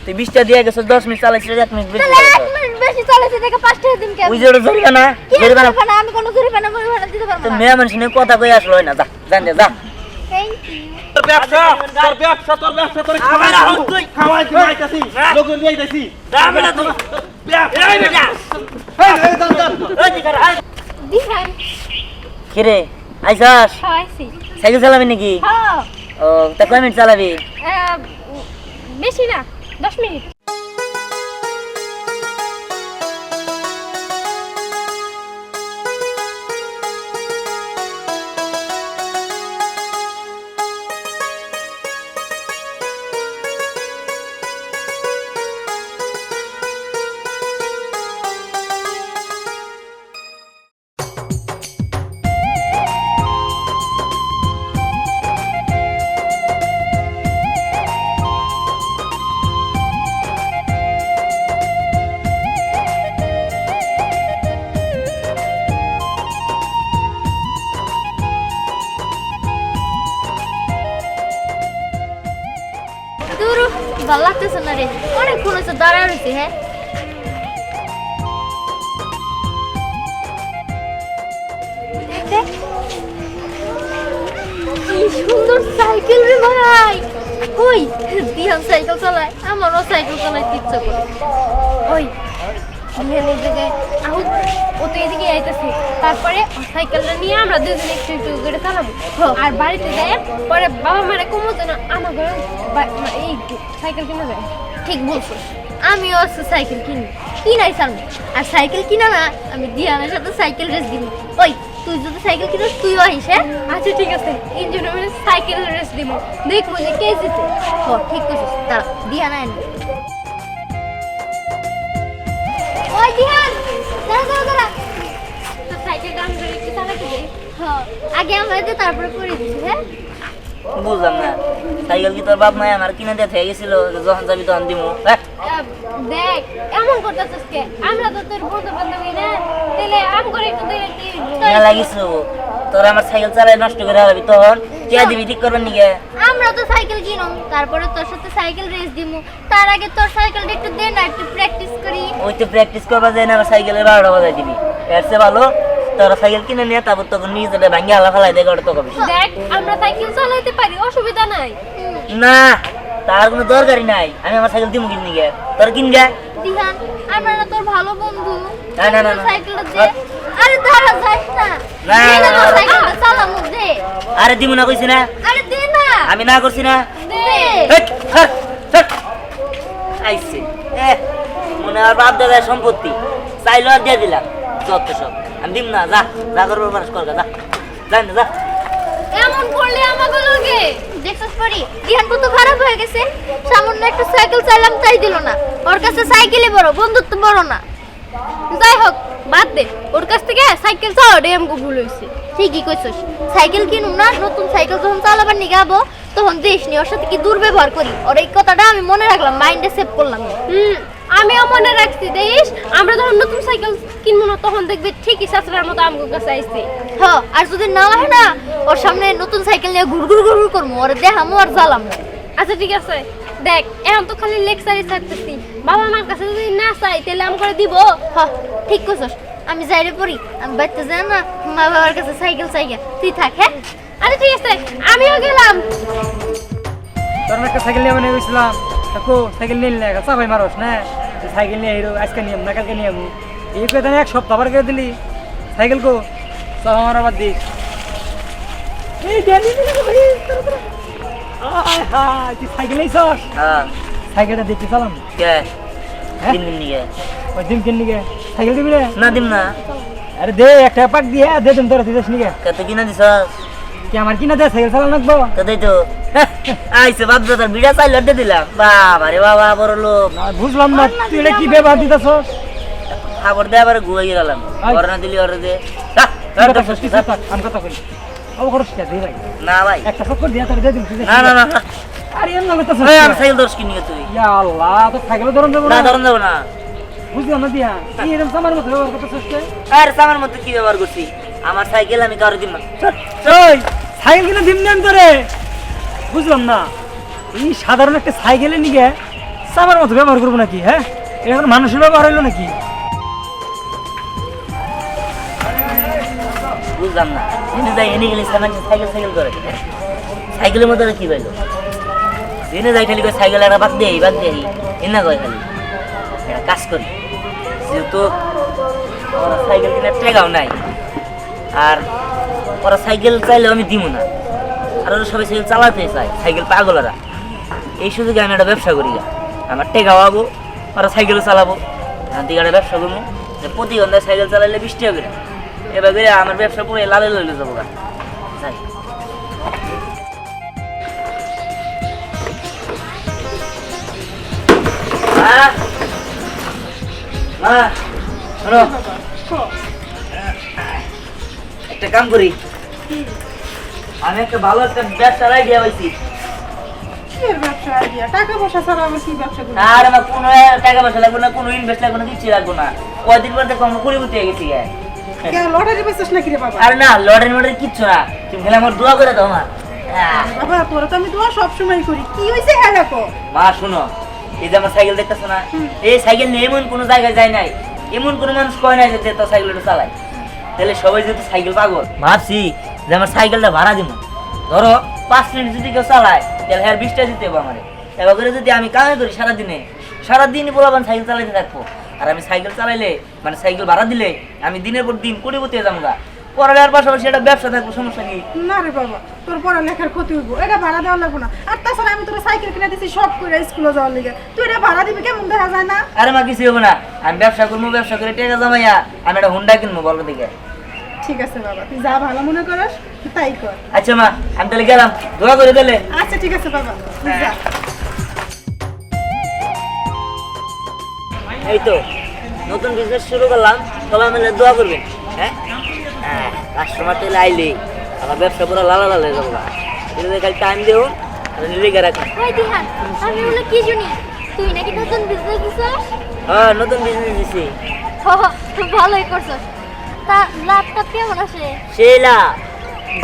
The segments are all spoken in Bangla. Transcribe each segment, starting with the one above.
তুই 20টা দিয়ে গেছ 10 মিনিট চালাইছিস 1 মিনিট বেশি তাহলে 1 মিনিট বেশি চালাইছে দেখে 5 টাকা দিন কেন? ওই যে জরিমানা জরিমানা আমি কোনো জরিমানা দিতে পারবো তো না। মেয়ে মানুষ নিয়ে কথা কই আসলো না যা জান দে যা থ্যাংক ইউ। তোর ব্যবসা তোর খাওয়াই কি আইতাছি লোক নিয়ে আইতাছি যাবে না তুই এই বেটা ওই দিকার আয় দিহান কিরে আইছাস খাওয়াইছি। সাইকেল চালাবি নাকি হ্যাঁ ও তা কয় মিনিট চালাবি বেশি না 10 মিনিট। দূরু ভালো লাগতেছে না রে, অনেকক্ষণ হচ্ছে দাঁড়ায় রয়েছি। হ্যাঁ দেখ, কি সুন্দর সাইকেল রে ভাই। ওই দিহান সাইকেল চালায়, আমারও সাইকেল চালাইতে ইচ্ছা করে। ওই দিহান এই জায়গায় আহুত ও তো এদিকে আইতেছে, তারপরে সাইকেলটা নিয়ে আমরা দুজন একটু একটু করে চালাবো। আর বাড়িতে যাই পরে বাবা মারা কমো যেন আমার ঘরে এই সাইকেল কিনে যায়। ঠিক বলছো, আমিও আজকে সাইকেল কিনাই চালবো। আর সাইকেল কিনা না, আমি দিহানের সাথে সাইকেল রেস দিব। ওই তুই যদি সাইকেল কিনিস তুইও আইস। হ্যাঁ আচ্ছা ঠিক আছে, ইঞ্জিন সাইকেল রেস দিব, দেখবো যে কে জিতে। ঠিক আছে, তারা দিহান আইন। ওই দিহান দাঁড়া তো সাইকেলটা আমি একটু চালাতে দিই। হ্যাঁ আগে আমরা তো তারপরে করে দিছি। হ্যাঁ বুঝলাম না সাইকেল কি তোর বাপ নাই আমার কিনে দিয়ে থেকে গেছিল যখন যাবি তখন দিমু দেখ এমন করতেছিস কে? আমরা তো তোর বন্ধু বান্ধবী না, তাহলে আম করে একটু দিয়ে কিনা লাগিস তোর আমার সাইকেল চালাই নষ্ট করে হারাবি তখন কে দিবি ঠিক করবেন নিকে আমরা তো সাইকেল কিনুম, তারপরে তোর সাথে সাইকেল রেস দিমু। তার আগে তোর সাইকেলটা একটু দে না, একটু প্র্যাকটিস করি। ওই তো প্র্যাকটিস করবা যায় না আমার সাইকেলের 12টা বাজাই দিবি এর চেয়ে ভালো তোরা সাইকেল কিনে নিয়ে তারপর তখন নিজেটা ভাঙিয়ে আলা ফেলাই দেয় ওটা তোকে দেখ আমরা সাইকেল চালাইতে পারি, অসুবিধা নাই। না তার কোনো দরকারই নাই আমি আমার সাইকেল দিমু কিনে নিয়ে তোর কিনগা দিহান আমরা না তোর ভালো বন্ধু। না, না, না, না। সাইকেলটা দে। আরে দাঁড়া যাস না, না, দে না না, না। সাইকেলটা চালামু দে। আরে দিমু না কইছি না আরে দে না, আমি না করছি না দে। হেট, হাট, হাট। আইছে মনে আর বাপ দাদার সম্পত্তি চাইলো আর দিয়ে দিলাম যত সব আমি দিম না যা যা করবো মানুষ কর যা জান যা এমন করলে আমাকে লগে দেখছস পরি দিহান কত খারাপ হয়ে গেছে। সামান্য একটা সাইকেল চাইলাম তাই দিল না, ওর কাছে সাইকেলই বড়, বন্ধুত্ব বড় না। যাই হোক বাদ দে, ওর কাছ থেকে সাইকেল চাওয়াটাই আমাকে ভুল হয়েছে। ঠিকই কইছস, সাইকেল কিনুম না, নতুন সাইকেল যখন চালাবার নিয়ে যাবো তখন দেশ নি ওর সাথে কি দুর্ব্যবহার করি। ওর এই কথাটা আমি মনে রাখলাম, মাইন্ডে সেভ করলাম। আমিও মনে রাখছি দেশ, আমরা যখন নতুন সাইকেল কিনবো না তখন দেখবে ঠিকই শাশুড়ার মতো আমগো কাছে আইছে। হ্যাঁ আর যদি না হয় না, ওর সামনে নতুন সাইকেল নিয়ে ঘুর ঘুর ঘুর করবো, ওরে দেখামো আর জ্বালাম। আচ্ছা ঠিক আছে, দেখ এখন তো খালি লেকচারই ছাড়তেছি, বাবা মার কাছে যদি না চাই তাহলে আম করে দিব। হ্যাঁ ঠিক কইছস, আমি যাইরে পড়ি, আমি বাইতে যাই না মা বাবার কাছে সাইকেল চাইগা, তুই থাক। হ্যাঁ আরে ঠিক আছে, আমিও গেলাম। তোর একটা সাইকেল নিয়ে মানে গেছিলাম কাকু সাইকেল নিয়ে নিলে চাপাই মারস না সাইকেল নিয়ে হিরো আজকে নিয়ম না কালকে নিয়ম এই করে এক সপ্তাহ আবার করে দিলি সাইকেল কো চাপা মারা বাদ দিস এই জানি তুই সাইকেল নিয়েছস হ্যাঁ সাইকেলটা দেখতে চালাম কে হ্যাঁ? তিন দিন নিয়ে ওই দিন কিন নিকে সাইকেল দিবি রে না দিম না আরে দে একটা পাক দিয়ে দে তুমি তোরা দিস নিকে কত কিনা দিছ কি আমার কিনা দে সাইকেল চালান লাগবো তো দেই তো আইছে বাপ দাদার বিড়া চাইলো দিয়ে দিলাম বাবা রে বাবা বড় লোক না বুঝলাম না তুই এটা কি ব্যবহার দিতেছস খাবার দিয়ে আবার ঘুরে গেলাম ওর না দিলি ওর দে আমি কথা কই ও খরচ কে দেই ভাই না ভাই একটা সব করে দিয়া তোর দিয়ে দিন না না না আরে এর নামে তো এই আমি সাইকেল দর্শ কিনি তুই ইয়া আল্লাহ তো সাইকেল ধরন দেব না না ধরন যাব না বুঝলাম না দিয়া কি এরকম সামার মতো ব্যবহার করতেছস কে আর সামার মধ্যে কি ব্যবহার করছি আমার সাইকেল আমি কারো দিম না ওই সাইকেল কিনে দিম না তোরে বুঝলাম না এই সাধারণ একটা সাইকেলে নিয়ে চাপার মতো ব্যবহার করবো নাকি? হ্যাঁ, এটা এখন মানুষের ব্যবহার হইলো নাকি? বুঝলাম না, এনে যাই এনে গেলে সাইকেল সাইকেল করে সাইকেলের মধ্যে কি পাইলো? এনে যাই খালি করে সাইকেল একটা বাদ দিয়ে এনে যায় খালি একটা কাজ করি, যেহেতু ওরা সাইকেল কেনার টাকাও নাই, আর ওরা সাইকেল চাইলেও আমি দিব না, আর ওরা সবাই সাইকেল চালাতে চায়, সাইকেল পাগলরা। এই সুযোগে আমি একটা ব্যবসা করি, আমার টেকাও পাবো, ওরা সাইকেলও চালাবো, দিকে একটা ব্যবসা করবো, প্রতি ঘন্টায় সাইকেল চালাইলে 20 টাকা করে, এবার করে আমার ব্যবসা পুরো লালে লইলে যাবো গা। যাই একটা কাম করি, আমি একটা ভালো একটা ব্যবসার আইডিয়া পাইছি। টাকা পয়সা ছাড়া আমার কি ব্যবসা করবো? আর আমার কোনো টাকা পয়সা লাগবে না, কোনো ইনভেস্ট লাগবে না, কিছু লাগবে না। কয়দিন পর দেখো আমরা কুড়ি হয়ে গেছি। লটারি বেচিস নাকি রে বাবা? আর না, লটারি মটারি কিচ্ছু না, তুমি খেলে আমার দোয়া করে দাও মা। বাবা তোরা তো আমি দোয়া সবসময় করি, কি হয়েছে হ্যাঁ দেখো। মা শোনো, এই যে আমার সাইকেল দেখতেছো না, এই সাইকেল নিয়ে এমন কোনো জায়গায় যায় নাই, এমন কোনো মানুষ কয় নাই যে তোর সাইকেলটা চালায়। তাহলে সবাই যেহেতু সাইকেল পাগল, ভাবছি যে আমার সাইকেলটা ভাড়া দিব। ধরো 5 মিনিট যদি কেউ চালায়, তাহলে হ্যাঁ 20 টাকা দিতে হবে আমার। এবার করে যদি আমি কামাই করি সারাদিনই বলবেন সাইকেল চালাইতে থাকবো, আর আমি সাইকেল চালাইলে মানে সাইকেল ভাড়া দিলে আমি দিনের পর দিন কোটিপতি হয়ে যাবো গা। পড়ালেখার পাশাপাশি একটা ব্যবসা থাকবো, সমস্যা কি? না রে বাবা, তোর পড়ালেখার ক্ষতি হইব, এটা ভাড়া দেওয়া লাগবো না। আর তাছাড়া আমি তোর সাইকেল কিনে দিছি সব করে স্কুলে যাওয়ার লিগে, তুই এটা ভাড়া দিবি কেমন দেখা যায় না? আরে মা কিছু হবে না, আমি ব্যবসা করবো, ব্যবসা করে টাকা জমাইয়া আমি একটা হুন্ডা কিনবো বলো দিকে। ঠিক আছে বাবা, তুই যা ভালো মনে করিস তাই কর। আচ্ছা মা, আমি তাহলে গেলাম, দোয়া করে দিলে। আচ্ছা ঠিক আছে বাবা, তুই যা। এই তো নতুন বিজনেস শুরু করলাম, সবাই মিলে দোয়া করবেন। হ্যাঁ হ্যাঁ, কাস্টমার তাহলে আইলে আমার ব্যবসা পুরো লালা লাল হয়ে যাবো। খালি টাইম দেও, লেগে রাখুন। ওই দিহান, আমি বলে কি শুনি তুই নাকি নতুন বিজনেস দিছস? হ্যাঁ, নতুন বিজনেস দিছি। ভালোই করছস। তা লাভটা কেমন আসে? সেই লাভ,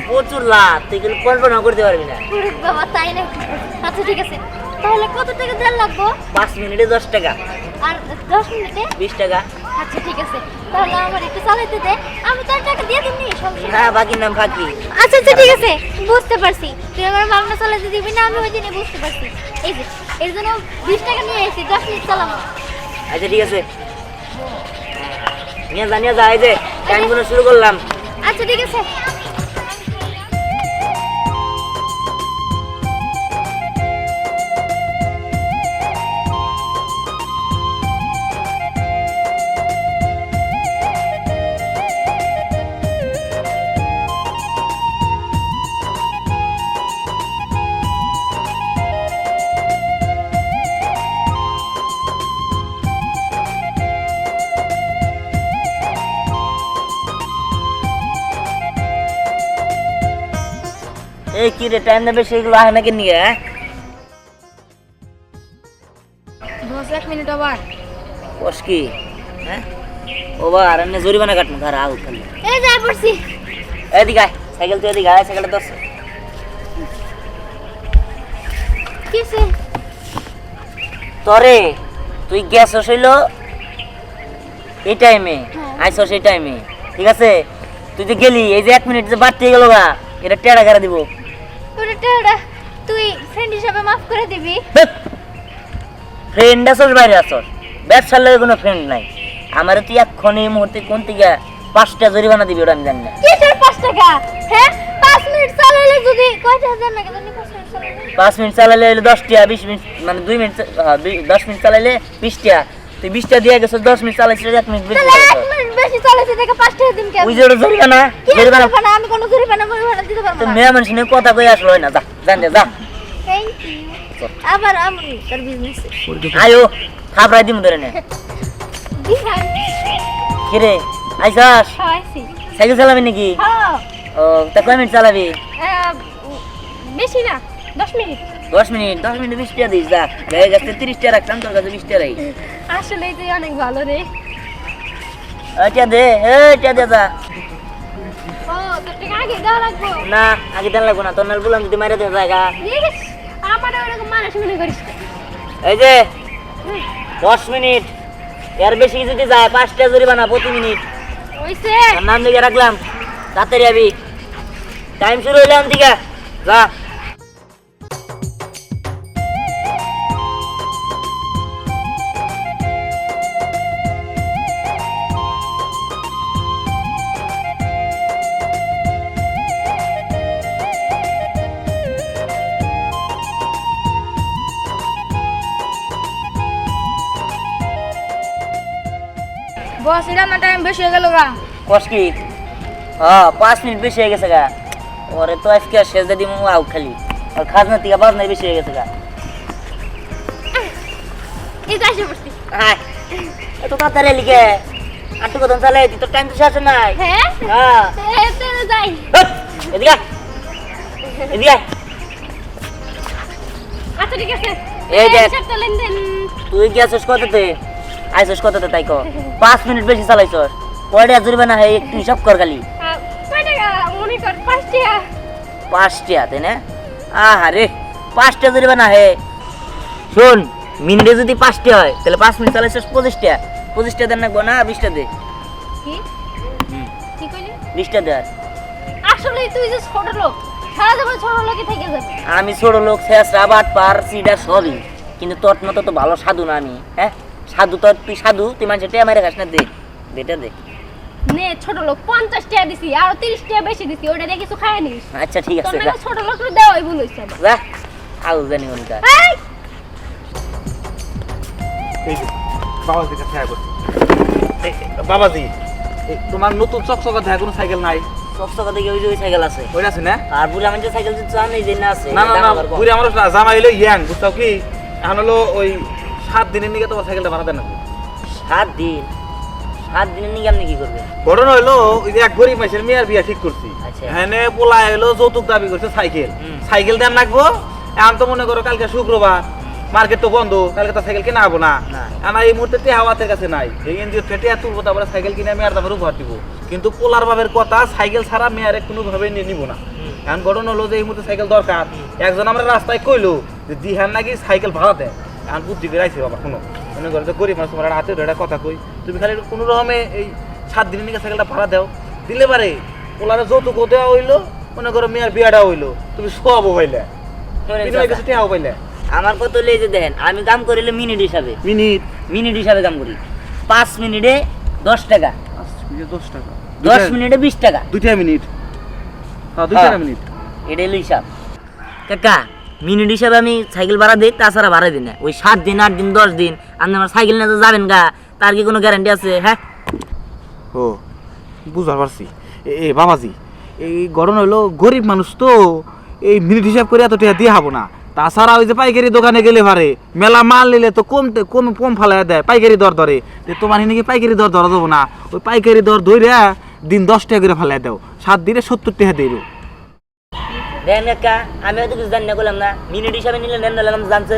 প্রচুর লাভ, তুই কিন্তু কল্পনা করতে পারবি না। পুরুষ বাবা, তাই নাকি? আচ্ছা ঠিক আছে, তাহলে কত টাকা দেন লাগবো? 5 মিনিটে 10 টাকা, আর 10 মিনিটে 20 টাকা। আচ্ছা ঠিক আছে, তাহলে আমার একটু চালাইতে দে, আমি তোর টাকা দিয়ে দিবনি, সমস্যা নেই। হ্যাঁ, বাকি নাম ফাঁকি। আচ্ছা আচ্ছা ঠিক আছে, বুঝতে পারছি তুই আমার মামলা চালাতে দিবি না, আমি ওই দিনে বুঝতে পারছি। এই যে এর জন্য 20 টাকা নিয়ে এসেছি, 10 মিনিট চালাবো। আচ্ছা ঠিক আছে, নিয়ে যা, এই যে টাইম গুলো শুরু করলাম। আচ্ছা ঠিক আছে। এই কি রে, টাইম নেবে সেগুলো আহে নাকি নিয়ে? হ্যাঁ 1 মিনিট আবার। বস কি? হ্যাঁ ও বা আর এমনি জরিমানা কাটনো ঘর আউ খালি। এই যাই পড়ছি। এদিকে আয়, সাইকেল তো এদিকে আয়, সাইকেলটা ধরছে। কিসে? তরে তুই গেছস হইলো এই টাইমে, আইসস এই টাইমে, ঠিক আছে? তুই যে গেলি, এই যে 1 মিনিট যে বাড়তে গেল গা, এটা টেড়া করে দিব। ওরে টেড়া, তুই ফ্রেন্ড হিসেবে মাফ করে দিবি? ফ্রেন্ড আসস বাইরে আসস, ব্যবসার লাগে কোনো ফ্রেন্ড নাই। আমারে তুই এখন এই মুহূর্তে কোন থেকে 5 টাকা জরিমানা দিবি ওটা আমি জানি না। কিসের 5 টাকা? হ্যাঁ 5 মিনিট চালাইলে যদি কয়টা হাজার নাকি জানি 5 মিনিট চালাইলে? 5 মিনিট চালাইলে 10 টাকা, 20 মিনিট মানে 2 মিনিট, 10 মিনিট চালাইলে 20 টাকা। তুই 20 টাকা দিয়ে গেছস, 10 মিনিট চালাইছিস, 1 মিনিট বেশি তাহলে 1 চালাইছিস। মিনিট বেশি চালাইছে দেখে 5 টাকা দিন কেন? ওই যে ওটা জরিমানা, কি জরিমানা। জরিমানা? আমি কোনো জরিমানা দিতে পারবো তো না। মেয়ে মানুষ নিয়ে কথা কই আসলো না, যা জান যা। Thank you. আবার আমি তার বিজনেস আয়ো খাবরাই দিমু ধরে নে। দিহান কিরে আইসাস, খাওয়াইছি। সাইকেল চালাবি নাকি? হ্যাঁ ও তা কয় মিনিট চালাবি? বেশি না, 10 মিনিট। 10 মিনিট, 10 মিনিট 20 টাকা দিস। যা হয়ে গেছে 30 টাকা রাখতাম, তোর কাছে 20 টাকা রাখি। আসলে তুই অনেক ভালো রে। এটা দে, এটা দে যা। ও তোর টাকা আগে দেওয়া লাগবো না আগে দেন লাগবো না, তোর নাল বললাম যদি মাইরা দে জায়গা। ইস, আমার ওরকম মানুষ মনে করিস না। এই যে 10 মিনিট এর বেশি যদি যায় 5 টাকা জরিমানা প্রতি মিনিট। হইছে আর নাম লিখে রাখলাম, তাড়াতাড়ি আবি, টাইম শুরু হইলে দিকে যা। বস এটা না টাইম বেশি হয়ে গেল গা। কস কি? হ্যাঁ 5 মিনিট বেশি হয়ে গেছে গা। ওরে তো আজকে আর শেষ দিদি মু আউ খালি আর খাজনা থেকে বাজনা বেশি হয়ে গেছে গা। এই তো আসে পড়ছি। হ্যাঁ এত তাড়াতাড়ি লিখে আটটু কথা চালাই তো টাইম তো শেষ নাই। হ্যাঁ হ্যাঁ তাহলে যাই। এদিকে এদিকে আচ্ছা ঠিক আছে এই দেখ। হিসাবটা লেনদেন তুই গেছিস কততে আইসস কততে তাই কর 5 মিনিট বেশি চালাইছস কয়টা জরিমানা হয় একটু হিসাব কর খালি। কয় টাকা মনে কর 5 টাকা। 5 টাকা তাই না? আহারে 5 টাকা জরিমানা হে। শোন মিনিটে যদি 5 টাকা হয় তাহলে 5 মিনিট চালাইছস 25 টাকা। 25 টাকা দেন না 20 টাকা দে। কি কি কইলি? 20 টাকা দে। আসলে তুই যে ছোট লোক সারা জীবন ছোট লোকই থেকে যাবে। আমি ছোট লোক শেষরা বাট পার সিডার সবই, কিন্তু তোর মতো তো ভালো সাধু না আমি। হ্যাঁ সাধু তো তুই সাধু, তুই মানুষের টেয়া মেরে খাস না। দে দেটা দে। নে ছোট লোক 50 টাকা দিছি আর 30 টাকা বেশি দিছি ওটা দিয়ে কিছু খায় নিস। আচ্ছা ঠিক তোর আছে নাকি ছোট লোক দেওয়াই ভুল হইছে আমার। যা আউ জানি ওনকা। এই এই যে, বাবাজির কাছে দেখা করছি। বাবাজি তোমার নতুন চকচকা দেখা কোনো সাইকেল নাই? সবসময় দেখে ওই যে ওই সাইকেল আছে ওই আছে না? আর বুড়ি আমার যে সাইকেল চান এই যে না আছে না না না বুড়ি আমার জামা হইলো ইয়াং, বুঝছো কি? এখন হলো ওই 7 দিনের নিকে তোমার সাইকেলটা ভাড়া দেন না। 7 দিন 7 দিনের নিয়ে আপনি কি করবেন? ঘটনা হইলো ওই যে এক গরিব মাসের মেয়ের বিয়া ঠিক করছি। আচ্ছা। এখানে পোলা এলো যৌতুক দাবি করছে সাইকেল। সাইকেল দাম লাগবো। এখন তো মনে করো কালকে শুক্রবার, মার্কেট তো বন্ধ, কালকে তো সাইকেল কিনা হবো না। না। আমার এই মুহূর্তে টেহা হাতের কাছে নাই। এই এনজিও টেহা তুলবো, তারপরে সাইকেল কিনে আমি আর তারপরে উপহার দিব। কিন্তু পোলার বাবের কথা সাইকেল ছাড়া মেয়ারে কোনোভাবে নিব না। এখন ঘটনা হলো যে এই মুহূর্তে সাইকেল দরকার। একজন আমরা রাস্তায় কইলো যে দিহান নাকি সাইকেল ভাড়া দেয়। এখন বুদ্ধি করে আইছে বাবা, শোনো মনে করো যে গরিব মানুষ, তোমার হাতে ধরে কথা কই, তুমি খালি কোনো রকমে এই 7 দিনের নিকে সাইকেলটা ভাড়া দাও। দিলে পারে পোলারে যৌতুকও দেওয়া হইলো, মনে করো মেয়ের বিয়াটা হইলো, তুমি সবও পাইলে, বিনিময় কিছু টেহাও পাইলে। আমার কত লেগে দেন, আমি কাম করিলে মিনিট হিসাবে, মিনিট মিনিট হিসাবে কাম করি। 5 মিনিটে 10 টাকা, 10 টাকা, 10 মিনিটে 20 টাকা। 2 মিনিট, হ্যাঁ 2 হ্যাঁ। মিনিট। এটা হলো হিসাব কাকা। মিনিট হিসাবে আমি সাইকেল ভাড়া দিই, তাছাড়া ভাড়া দিই না। ওই 7 দিন 8 দিন 10 দিন আপনি আমার সাইকেল নিয়ে যাবেন গা, তার কি কোনো গ্যারান্টি আছে? হ্যাঁ ও বুঝতে পারছি। এ বাবাজি এই গরম হলো গরিব মানুষ তো, এই মিনিট হিসাব করে এত টাকা দিয়ে হবো না। তাছাড়া ওই যে পাইকারি দোকানে গেলে পারে মেলা মাল নিলে তো কম ফালাই দেয়, পাইকারি দর ধরে। তোমার নাকি পাইকারি দর ধরা দেবো না, ওই পাইকারি দর ধরে দিন 10 টাকা করে ফালাই দাও, 7 দিনে 70 টাকা দেব। দেন কাকা, আমি হয়তো কিছু জানি না, করলাম না। মিনিট হিসাবে নিলে নেন নিলাম, জানছে।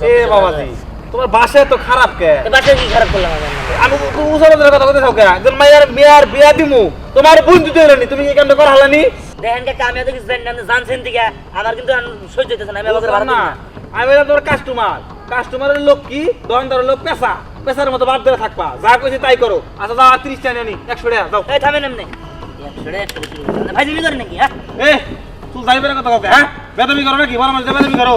এ বাবাজি তোমার বাসায় তো খারাপ কে? বাসায় কি খারাপ করলাম আমি? আমি উসাবের কথা কইতে থাকো, একজন মাইয়ার মেয়ার বিয়া দিমু, তোমার বন্ধু তো এলনি, তুমি কি কামটা করা হলানি? দেখেন কাকা, আমি হয়তো কিছু জানি না, আপনি জানছেন দিকে আমার কিন্তু সহ্য হইতেছে না। আমি আবার ভাড়া না দিই না। আমি বললাম তোমার কাস্টমার, কাস্টমারের লোক কি দোকানদারের লোক পেশা, পেশার মতো বাদ ধরে থাকবা, যা কইছি তাই করো। আচ্ছা যাও 30 টাকা নিয়ে 100 টাকা দাও। এই থামেন এমনি 100 টাকা শুরু করলাম না। ভাই তুমি করেন নাকি? হ্যাঁ এ তুই যাইবের কথা কবে? হ্যাঁ বেদবি করো নাকি? বড় মানুষ বেদবি করো?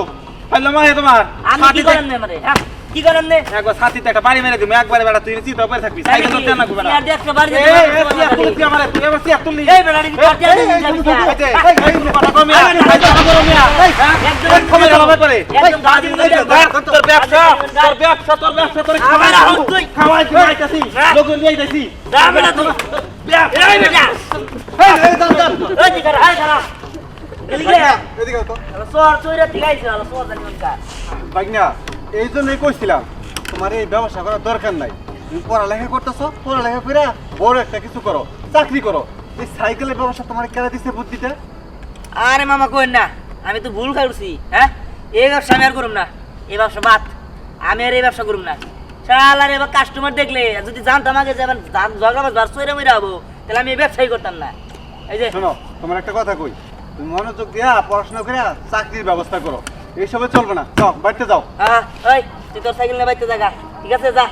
পাইলাম মা হে তোমার আমি কি করেন না আমারে? হ্যাঁ কি করেন না? একবার ছাতিতে একটা বাড়ি মেরে দিমু, একবারে বেটা তুই চিন্তা করে থাকবি, সাইকেল তো দেন না গো বেটা। আর দেখতে পারি এ এ তুই তুই তুই আমারে তুই আমার সিয়া তুললি। এই বেটা দিবি কাটিয়া দিবি যাবি এই কথা কম মিয়া, কথা বলো মিয়া। একদম কমে গেল ব্যাপারে। একদম গাড়ি নিয়ে যাও। তোর ব্যবসা তোর খাওয়াই খাওয়াই খাইতাছি, লোক নিয়ে আইতাছি। যা বেটা তুই। এই বেটা এই দাও ওই দিকে হাই খারাপ এদিকে এদিকে তো সোর চইরা ঠিকাইছে আলো সোর জানি কোনটা। ভাগনা, এই জন্যই কইছিলাম তোমার এই ব্যবসা করার দরকার নাই। তুমি পড়ালেখা করতেছো, পড়ালেখা করে বড় একটা কিছু করো, চাকরি করো। এই সাইকেলের ব্যবসা তোমার কেন দিচ্ছে বুদ্ধিটা? আরে মামা কইন না, আমি তো ভুল খাইছি। হ্যাঁ এই ব্যবসা আমি আর করুম না, এই ব্যবসা বাদ। আমি আর এই ব্যবসা করুম না। শালার এবার কাস্টমার দেখলে যদি জানতাম আগে যে এবার ঝগড়া বাজ চইরা মইরা হবো, তাহলে আমি এই ব্যবসাই করতাম না। এই যে শোনো, তোমার একটা কথা কই, তুমি মনোযোগ দিয়া পড়াশোনা করে চাকরির ব্যবস্থা করো। এইসবে চলবে না, যাও বাড়িতে যাও। হ্যাঁ ওই তুই তোর সাইকেল নিয়ে বাইতে জায়গা ঠিক আছে যা